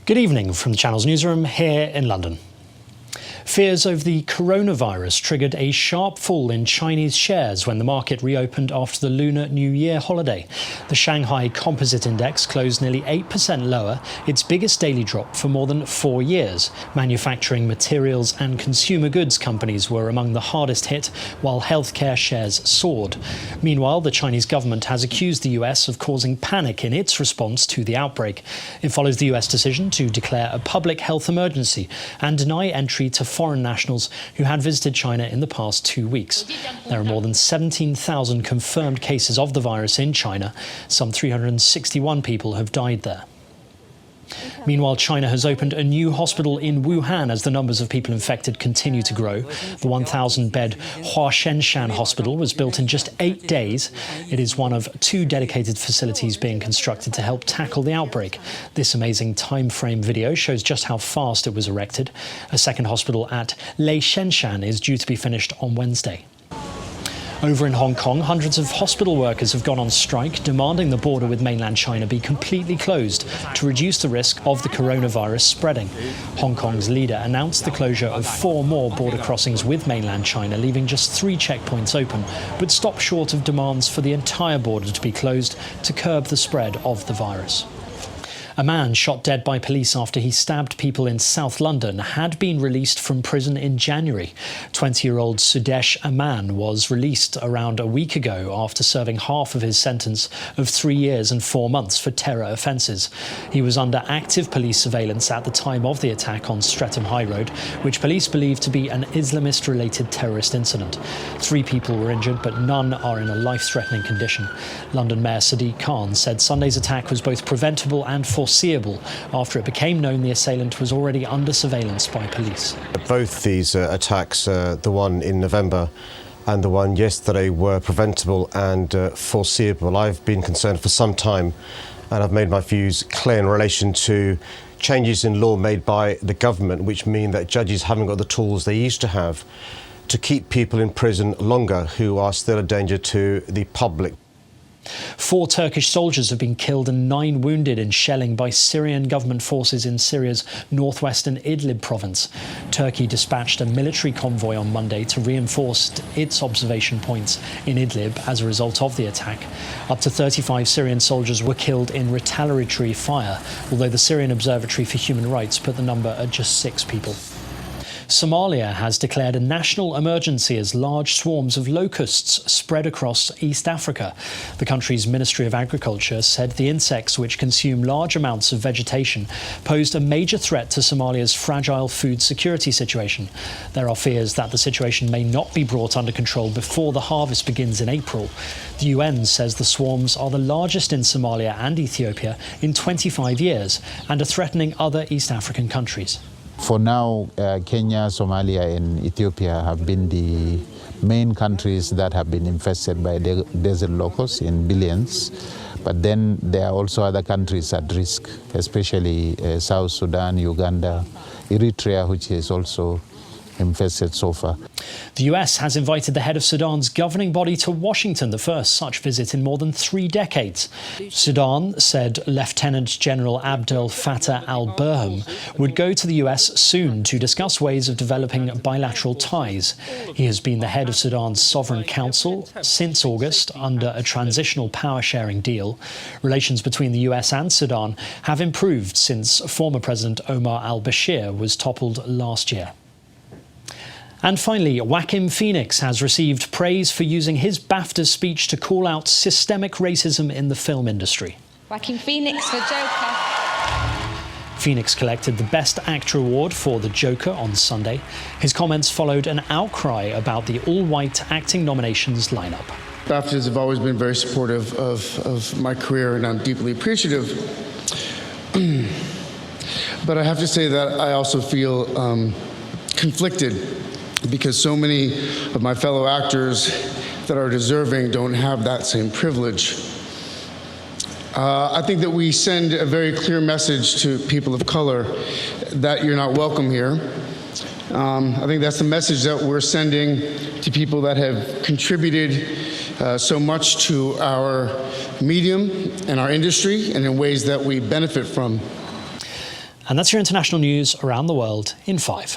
Good evening from the Channel's newsroom here in London. Fears over the coronavirus triggered a sharp fall in Chinese shares when the market reopened after the Lunar New Year holiday. The Shanghai Composite Index closed nearly 8% lower, its biggest daily drop for more than 4 years. Manufacturing, materials and consumer goods companies were among the hardest hit, while healthcare shares soared. Meanwhile, the Chinese government has accused the US of causing panic in its response to the outbreak. It follows the US decision to declare a public health emergency and deny entry to foreign nationals who had visited China in the past 2 weeks. There are more than 17,000 confirmed cases of the virus in China. Some 361 people have died there. Meanwhile, China has opened a new hospital in Wuhan as the numbers of people infected continue to grow. The 1,000-bed Huashenshan hospital was built in just 8 days. It is one of 2 dedicated facilities being constructed to help tackle the outbreak. This amazing time-frame video shows just how fast it was erected. A second hospital at Leishenshan is due to be finished on Wednesday. Over in Hong Kong, hundreds of hospital workers have gone on strike, demanding the border with mainland China be completely closed to reduce the risk of the coronavirus spreading. Hong Kong's leader announced the closure of 4 more border crossings with mainland China, leaving just 3 checkpoints open, but stopped short of demands for the entire border to be closed to curb the spread of the virus. A man shot dead by police after he stabbed people in South London had been released from prison in January. 20-year-old Sudesh Aman was released around a week ago after serving half of his sentence of 3 years and 4 months for terror offences. He was under active police surveillance at the time of the attack on Streatham High Road, which police believe to be an Islamist-related terrorist incident. 3 people were injured, but none are in a life-threatening condition. London Mayor Sadiq Khan said Sunday's attack was both preventable and foreseeable after it became known the assailant was already under surveillance by police. Both these attacks, the one in November and the one yesterday, were preventable and foreseeable. I've been concerned for some time, and I've made my views clear in relation to changes in law made by the government, which mean that judges haven't got the tools they used to have to keep people in prison longer who are still a danger to the public. 4 Turkish soldiers have been killed and 9 wounded in shelling by Syrian government forces in Syria's northwestern Idlib province. Turkey dispatched a military convoy on Monday to reinforce its observation points in Idlib as a result of the attack. Up to 35 Syrian soldiers were killed in retaliatory fire, although the Syrian Observatory for Human Rights put the number at just 6 people. Somalia has declared a national emergency as large swarms of locusts spread across East Africa. The country's Ministry of Agriculture said the insects, which consume large amounts of vegetation, posed a major threat to Somalia's fragile food security situation. There are fears that the situation may not be brought under control before the harvest begins in April. The UN says the swarms are the largest in Somalia and Ethiopia in 25 years and are threatening other East African countries. For now, Kenya, Somalia and Ethiopia have been the main countries that have been infested by desert locusts in billions. But then there are also other countries at risk, especially South Sudan, Uganda, Eritrea, which is also infested so far. The US has invited the head of Sudan's governing body to Washington, the first such visit in more than 3 decades. Sudan said Lieutenant General Abdel Fattah al-Burhan would go to the US soon to discuss ways of developing bilateral ties. He has been the head of Sudan's Sovereign Council since August under a transitional power-sharing deal. Relations between the US and Sudan have improved since former President Omar al-Bashir was toppled last year. And finally, Joaquin Phoenix has received praise for using his BAFTA speech to call out systemic racism in the film industry. Joaquin Phoenix for Joker. Phoenix collected the Best Actor award for The Joker on Sunday. His comments followed an outcry about the all-white acting nominations lineup. BAFTAs have always been very supportive of my career, and I'm deeply appreciative. But I have to say that I also feel conflicted, because so many of my fellow actors that are deserving don't have that same privilege. I think that we send a very clear message to people of color that you're not welcome here. I think that's the message that we're sending to people that have contributed so much to our medium and our industry, and in ways that we benefit from. And that's your international news around the world in 5.